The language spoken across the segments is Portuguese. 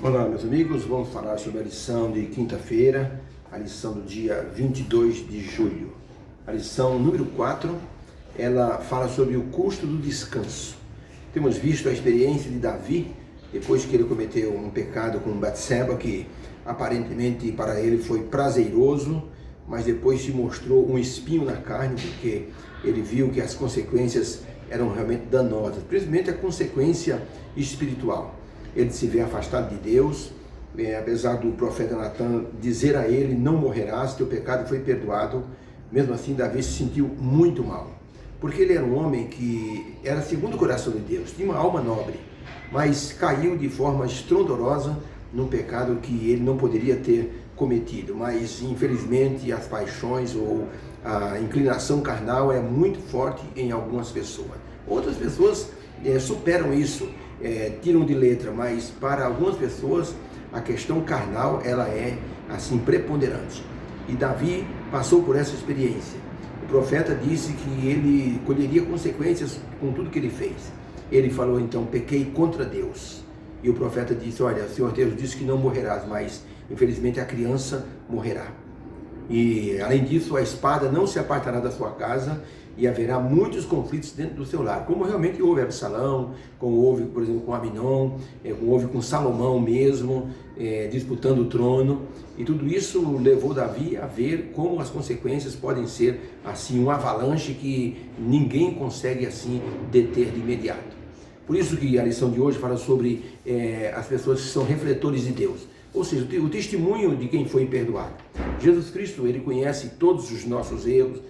Olá, meus amigos, vamos falar sobre a lição de quinta-feira, a lição do dia 22 de julho. A lição número 4, ela fala sobre o custo do descanso. Temos visto a experiência de Davi, depois que ele cometeu um pecado com Batseba, que aparentemente para ele foi prazeroso, mas depois se mostrou um espinho na carne, porque ele viu que as consequências eram realmente danosas, principalmente a consequência espiritual. Ele se vê afastado de Deus, apesar do profeta Natan dizer a ele: não morrerás, teu pecado foi perdoado. Mesmo assim, Davi se sentiu muito mal, porque ele era um homem que era segundo o coração de Deus, tinha uma alma nobre, mas caiu de forma estrondorosa num pecado que ele não poderia ter cometido. Mas infelizmente as paixões ou a inclinação carnal é muito forte em algumas pessoas. Outras pessoas superam isso, tiram de letra, mas para algumas pessoas a questão carnal ela é assim preponderante. E Davi passou por essa experiência. O profeta disse que ele colheria consequências com tudo que ele fez. Ele falou então: pequei contra Deus. E o profeta disse: olha, o Senhor Deus disse que não morrerás, mas infelizmente a criança morrerá. E além disso, a espada não se apartará da sua casa, e haverá muitos conflitos dentro do seu lar, como realmente houve Absalão, como houve, por exemplo, com Aminon, como houve com Salomão mesmo, disputando o trono. E tudo isso levou Davi a ver como as consequências podem ser assim um avalanche que ninguém consegue assim deter de imediato. Por isso que a lição de hoje fala sobre as pessoas que são refletores de Deus, ou seja, o testemunho de quem foi perdoado. Jesus Cristo, ele conhece todos os nossos erros,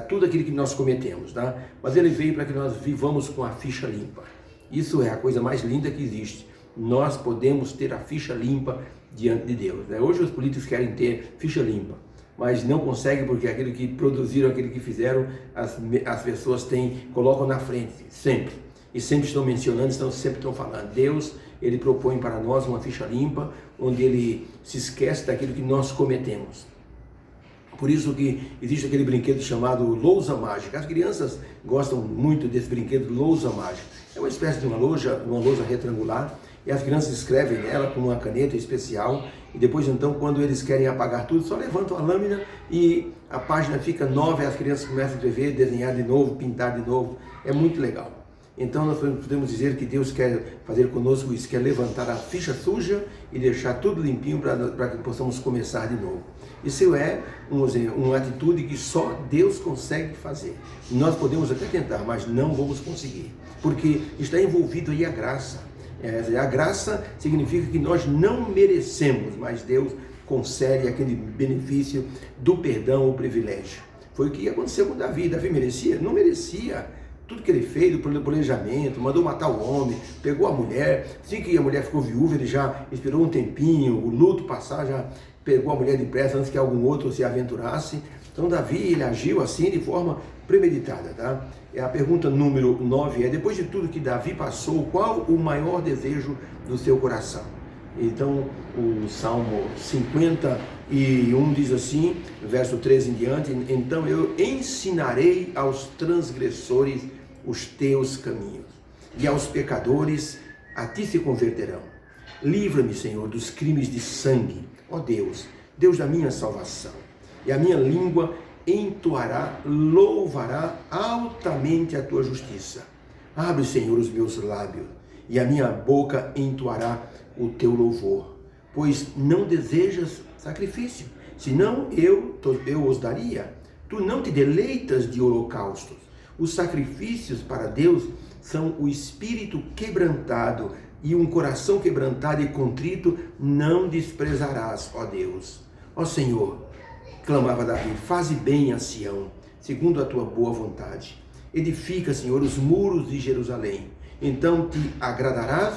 tudo aquilo que nós cometemos, tá? Mas ele veio para que nós vivamos com a ficha limpa. Isso é a coisa mais linda que existe. Nós podemos ter a ficha limpa diante de Deus, né? Hoje os políticos querem ter ficha limpa, mas não conseguem, porque aquilo que produziram, aquilo que fizeram, as pessoas colocam na frente, sempre. E sempre estão mencionando, sempre estão falando. Deus, ele propõe para nós uma ficha limpa, onde ele se esquece daquilo que nós cometemos. Por isso que existe aquele brinquedo chamado lousa mágica. As crianças gostam muito desse brinquedo lousa mágica. É uma espécie de uma lousa retangular, e as crianças escrevem nela com uma caneta especial, e depois então, quando eles querem apagar tudo, só levantam a lâmina e a página fica nova, e as crianças começam a escrever, desenhar de novo, pintar de novo. É muito legal. Então nós podemos dizer que Deus quer fazer conosco isso, quer levantar a ficha suja e deixar tudo limpinho para que possamos começar de novo. Isso é uma atitude que só Deus consegue fazer. Nós podemos até tentar, mas não vamos conseguir, porque está envolvido aí a graça. A graça significa que nós não merecemos, mas Deus concede aquele benefício do perdão, o privilégio. Foi o que aconteceu com Davi. Davi merecia? Não merecia. Tudo que ele fez, o planejamento, mandou matar o homem, pegou a mulher. Assim que a mulher ficou viúva, ele já esperou um tempinho, o luto passar, já pegou a mulher depressa antes que algum outro se aventurasse. Então Davi, ele agiu assim de forma premeditada, tá? A pergunta número 9 é: depois de tudo que Davi passou, qual o maior desejo do seu coração? Então o Salmo 51 diz assim, verso 13 em diante: então eu ensinarei aos transgressores os teus caminhos, e aos pecadores a ti se converterão. Livra-me, Senhor, dos crimes de sangue, ó Deus, Deus da minha salvação, e a minha língua entoará, louvará altamente a tua justiça. Abre, Senhor, os meus lábios, e a minha boca entoará o teu louvor, pois não desejas sacrifício, senão eu os daria. Tu não te deleitas de holocaustos. Os sacrifícios para Deus são o espírito quebrantado, e um coração quebrantado e contrito não desprezarás, ó Deus. Ó Senhor, clamava Davi, faze bem a Sião, segundo a tua boa vontade. Edifica, Senhor, os muros de Jerusalém. Então te agradarás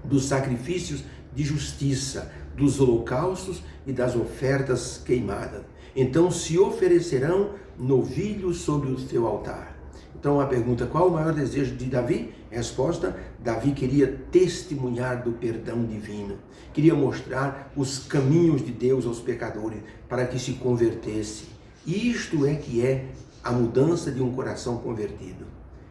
dos sacrifícios de justiça, dos holocaustos e das ofertas queimadas. Então se oferecerão novilhos sobre o teu altar. Então a pergunta: qual o maior desejo de Davi? Resposta: Davi queria testemunhar do perdão divino, queria mostrar os caminhos de Deus aos pecadores para que se convertesse. Isto é que é a mudança de um coração convertido.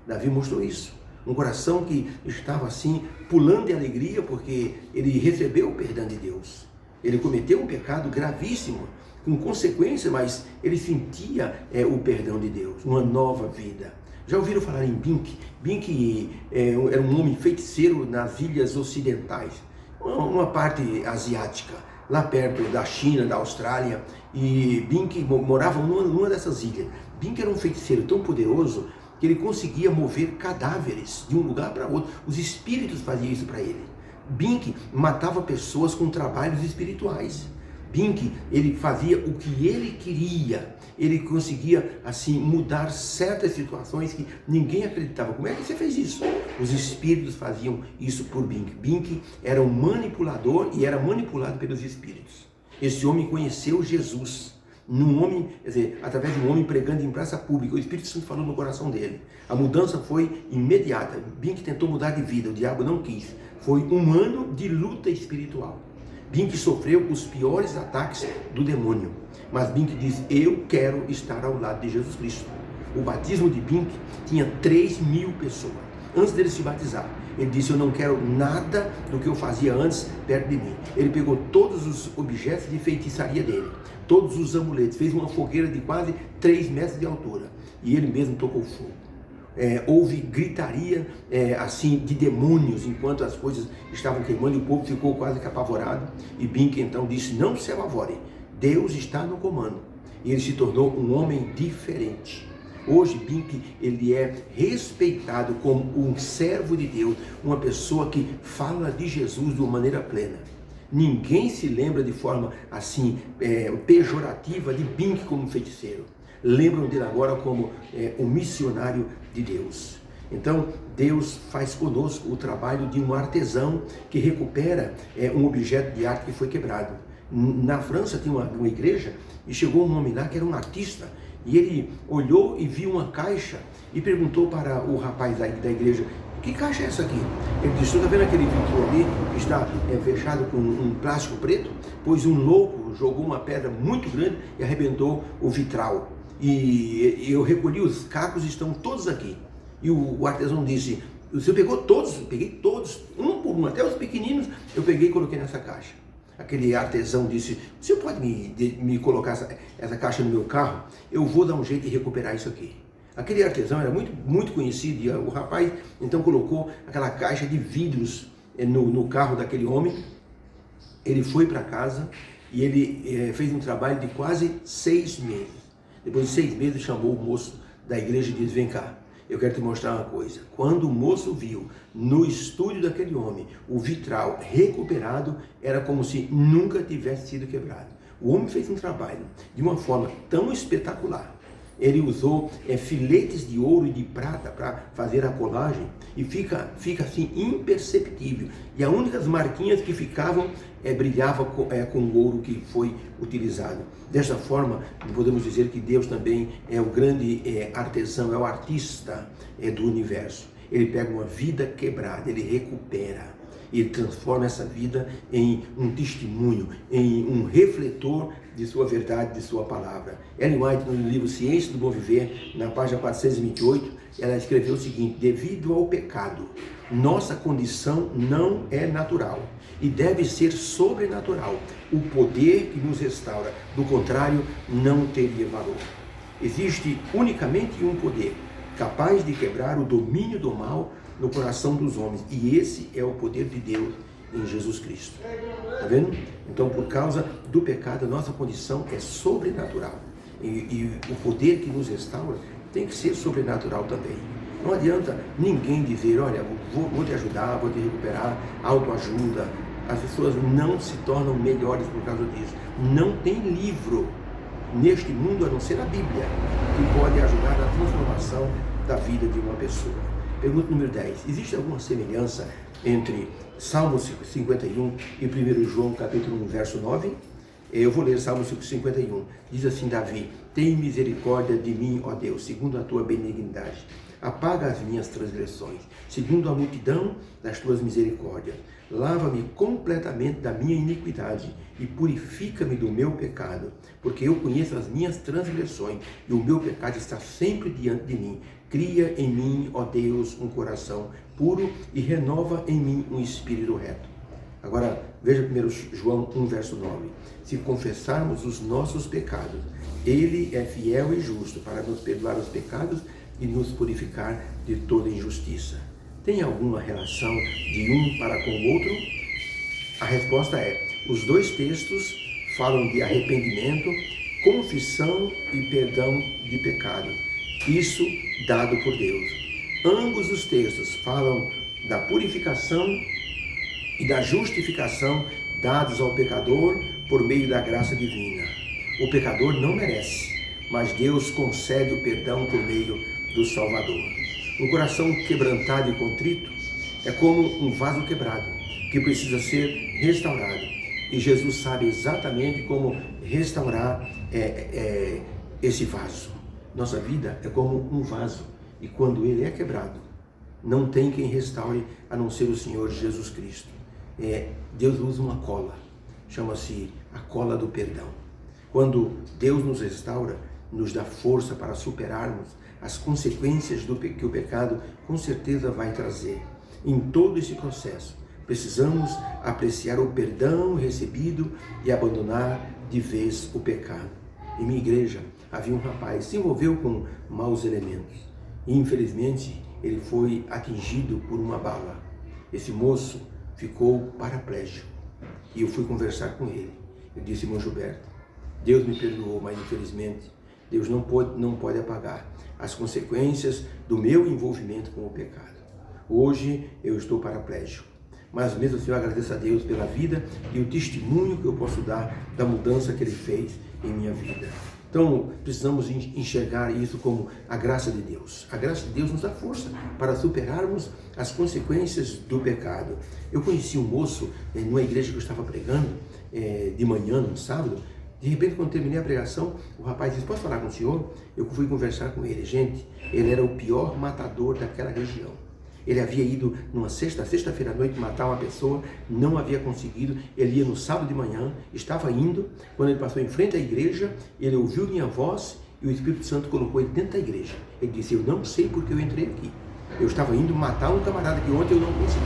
Davi mostrou isso. Um coração que estava assim, pulando de alegria, porque ele recebeu o perdão de Deus. Ele cometeu um pecado gravíssimo, com consequência, mas ele sentia o perdão de Deus, uma nova vida. Já ouviram falar em Bink? Bink era um homem feiticeiro nas ilhas ocidentais, uma parte asiática, lá perto da China, da Austrália, e Bink morava numa dessas ilhas. Bink era um feiticeiro tão poderoso que ele conseguia mover cadáveres de um lugar para outro. Os espíritos faziam isso para ele. Bink matava pessoas com trabalhos espirituais. Bink, ele fazia o que ele queria. Ele conseguia, assim, mudar certas situações que ninguém acreditava. Como é que você fez isso? Os espíritos faziam isso por Bink. Bink era um manipulador e era manipulado pelos espíritos. Esse homem conheceu Jesus. Através de um homem pregando em praça pública. O Espírito Santo falou no coração dele. A mudança foi imediata. Bink tentou mudar de vida, o diabo não quis. Foi um ano de luta espiritual. Bink sofreu os piores ataques do demônio. Mas Bink diz, eu quero estar ao lado de Jesus Cristo. O batismo de Bink tinha 3.000 pessoas. Antes dele se batizar, ele disse, eu não quero nada do que eu fazia antes perto de mim. Ele pegou todos os objetos de feitiçaria dele, todos os amuletos, fez uma fogueira de quase 3 metros de altura. E ele mesmo tocou fogo. Houve gritaria assim de demônios enquanto as coisas estavam queimando e o povo ficou quase que apavorado. E Bink então disse, não se apavorem, Deus está no comando. E ele se tornou um homem diferente. Hoje Bink, ele é respeitado como um servo de Deus, uma pessoa que fala de Jesus de uma maneira plena. Ninguém se lembra de forma assim pejorativa de Bink como feiticeiro. Lembram dele agora como um missionário de Deus. Então, Deus faz conosco o trabalho de um artesão que recupera um objeto de arte que foi quebrado. Na França tinha uma igreja e chegou um homem lá que era um artista e ele olhou e viu uma caixa e perguntou para o rapaz da igreja, que caixa é essa aqui? Ele disse, está vendo aquele vidro ali que está fechado com um plástico preto? Pois um louco jogou uma pedra muito grande e arrebentou o vitral. E eu recolhi os cacos, estão todos aqui. E o artesão disse, você pegou todos? Eu peguei todos, um por um, até os pequeninos, eu peguei e coloquei nessa caixa. Aquele artesão disse, você pode me colocar essa caixa no meu carro? Eu vou dar um jeito de recuperar isso aqui. Aquele artesão era muito conhecido e o rapaz então colocou aquela caixa de vidros no carro daquele homem. Ele foi para casa e ele fez um trabalho de quase 6 meses. Depois de 6 meses chamou o moço da igreja e disse, vem cá, eu quero te mostrar uma coisa. Quando o moço viu no estúdio daquele homem o vitral recuperado, era como se nunca tivesse sido quebrado. O homem fez um trabalho de uma forma tão espetacular. Ele usou filetes de ouro e de prata para fazer a colagem e fica assim imperceptível. E as únicas marquinhas que ficavam brilhava com o ouro que foi utilizado. Desta forma, podemos dizer que Deus também é o grande artesão, é o artista do universo. Ele pega uma vida quebrada, ele recupera. Ele transforma essa vida em um testemunho, em um refletor de sua verdade, de sua palavra. Ellen White, no livro Ciência do Bom Viver, na página 428, ela escreveu o seguinte, devido ao pecado, nossa condição não é natural e deve ser sobrenatural. O poder que nos restaura, do contrário, não teria valor. Existe unicamente um poder, capaz de quebrar o domínio do mal no coração dos homens. E esse é o poder de Deus em Jesus Cristo. Está vendo? Então, por causa do pecado, a nossa condição é sobrenatural. E o poder que nos restaura tem que ser sobrenatural também. Não adianta ninguém dizer, olha, vou te ajudar, vou te recuperar, autoajuda. As pessoas não se tornam melhores por causa disso. Não tem livro neste mundo, a não ser a Bíblia, que pode ajudar na transformação da vida de uma pessoa. Pergunta número 10. Existe alguma semelhança entre Salmo 51 e 1 João capítulo 1, verso 9? Eu vou ler Salmo 51. Diz assim Davi, tem misericórdia de mim, ó Deus, segundo a tua benignidade. Apaga as minhas transgressões, segundo a multidão das tuas misericórdias. Lava-me completamente da minha iniquidade e purifica-me do meu pecado, porque eu conheço as minhas transgressões e o meu pecado está sempre diante de mim. Cria em mim, ó Deus, um coração puro e renova em mim um espírito reto. Agora, veja 1 João 1, verso 9. Se confessarmos os nossos pecados, Ele é fiel e justo para nos perdoar os pecados e nos purificar de toda injustiça. Tem alguma relação de um para com o outro? A resposta é: os dois textos falam de arrependimento, confissão e perdão de pecado. Isso dado por Deus. Ambos os textos falam da purificação e da justificação dados ao pecador por meio da graça divina. O pecador não merece, mas Deus concede o perdão por meio do Salvador. Um coração quebrantado e contrito é como um vaso quebrado que precisa ser restaurado. E Jesus sabe exatamente como restaurar esse vaso. Nossa vida é como um vaso, e quando ele é quebrado, não tem quem restaure a não ser o Senhor Jesus Cristo. Deus usa uma cola, chama-se a cola do perdão. Quando Deus nos restaura, nos dá força para superarmos as consequências que o pecado com certeza vai trazer. Em todo esse processo, precisamos apreciar o perdão recebido e abandonar de vez o pecado. Em minha igreja havia um rapaz que se envolveu com maus elementos e infelizmente ele foi atingido por uma bala. Esse moço ficou paraplégico e eu fui conversar com ele. Eu disse: irmão Gilberto, Deus me perdoou, mas infelizmente Deus não pode apagar as consequências do meu envolvimento com o pecado. Hoje eu estou paraplégico, mas mesmo assim eu agradeço a Deus pela vida e o testemunho que eu posso dar da mudança que Ele fez em minha vida. Então precisamos enxergar isso como a graça de Deus. A graça de Deus nos dá força para superarmos as consequências do pecado. Eu conheci um moço numa igreja que eu estava pregando de manhã, no sábado. De repente, quando terminei a pregação, o rapaz disse: posso falar com o senhor? Eu fui conversar com ele. Gente, ele era o pior matador daquela região. Ele havia ido numa sexta-feira à noite matar uma pessoa, não havia conseguido. Ele ia no sábado de manhã, estava indo. Quando ele passou em frente à igreja, ele ouviu minha voz e o Espírito Santo colocou ele dentro da igreja. Ele disse: eu não sei porque eu entrei aqui. Eu estava indo matar um camarada que ontem eu não consegui.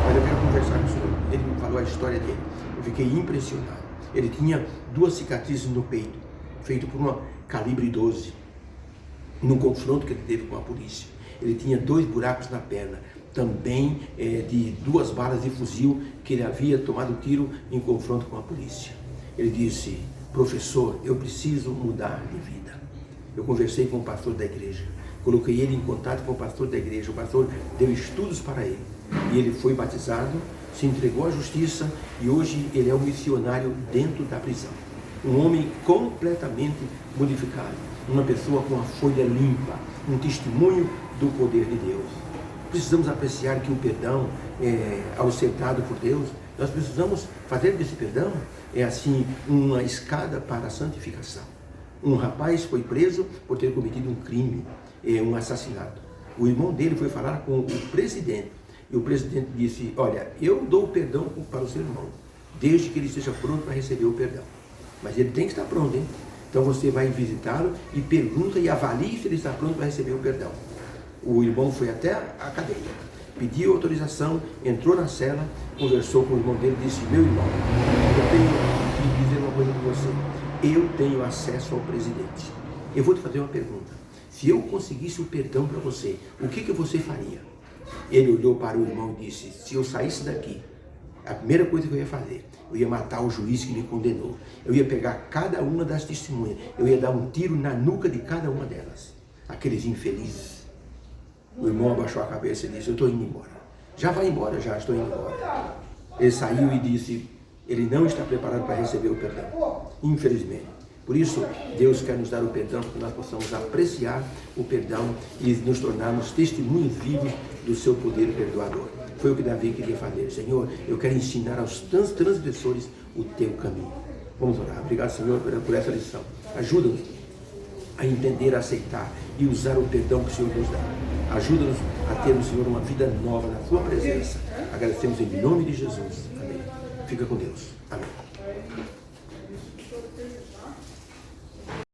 Mas eu quero conversar com o senhor. Ele me falou a história dele. Eu fiquei impressionado. Ele tinha 2 cicatrizes no peito, feito por uma calibre 12, no confronto que ele teve com a polícia. Ele tinha 2 buracos na perna, também de 2 balas de fuzil que ele havia tomado tiro em confronto com a polícia. Ele disse: professor, eu preciso mudar de vida. Eu conversei com o pastor da igreja, coloquei ele em contato com o pastor da igreja. O pastor deu estudos para ele e ele foi batizado, se entregou à justiça e hoje ele é um missionário dentro da prisão. Um homem completamente modificado, uma pessoa com a folha limpa, um testemunho do poder de Deus. Precisamos apreciar que o perdão, ao ser dado por Deus, nós precisamos fazer desse perdão, assim, uma escada para a santificação. Um rapaz foi preso por ter cometido um crime, um assassinato. O irmão dele foi falar com o presidente. E o presidente disse: olha, eu dou o perdão para o seu irmão, desde que ele esteja pronto para receber o perdão. Mas ele tem que estar pronto, hein? Então você vai visitá-lo e pergunta e avalie se ele está pronto para receber o perdão. O irmão foi até a cadeia, pediu autorização, entrou na cela, conversou com o irmão dele e disse: meu irmão, eu tenho que dizer uma coisa para você. Eu tenho acesso ao presidente. Eu vou te fazer uma pergunta. Se eu conseguisse o perdão para você, o que você faria? Ele olhou para o irmão e disse: se eu saísse daqui, a primeira coisa que eu ia fazer, eu ia matar o juiz que me condenou. Eu ia pegar cada uma das testemunhas, eu ia dar um tiro na nuca de cada uma delas. Aqueles infelizes. O irmão abaixou a cabeça e disse: eu estou indo embora. Já vai embora, já estou indo embora. Ele saiu e disse: ele não está preparado para receber o perdão, infelizmente. Por isso, Deus quer nos dar o perdão para que nós possamos apreciar o perdão e nos tornarmos testemunhos vivos do seu poder perdoador. Foi o que Davi queria fazer. Senhor, eu quero ensinar aos transgressores o teu caminho. Vamos orar. Obrigado, Senhor, por essa lição. Ajuda-nos a entender, a aceitar e usar o perdão que o Senhor nos dá. Ajuda-nos a termos, Senhor, uma vida nova na tua presença. Agradecemos em nome de Jesus. Amém. Fica com Deus. Amém.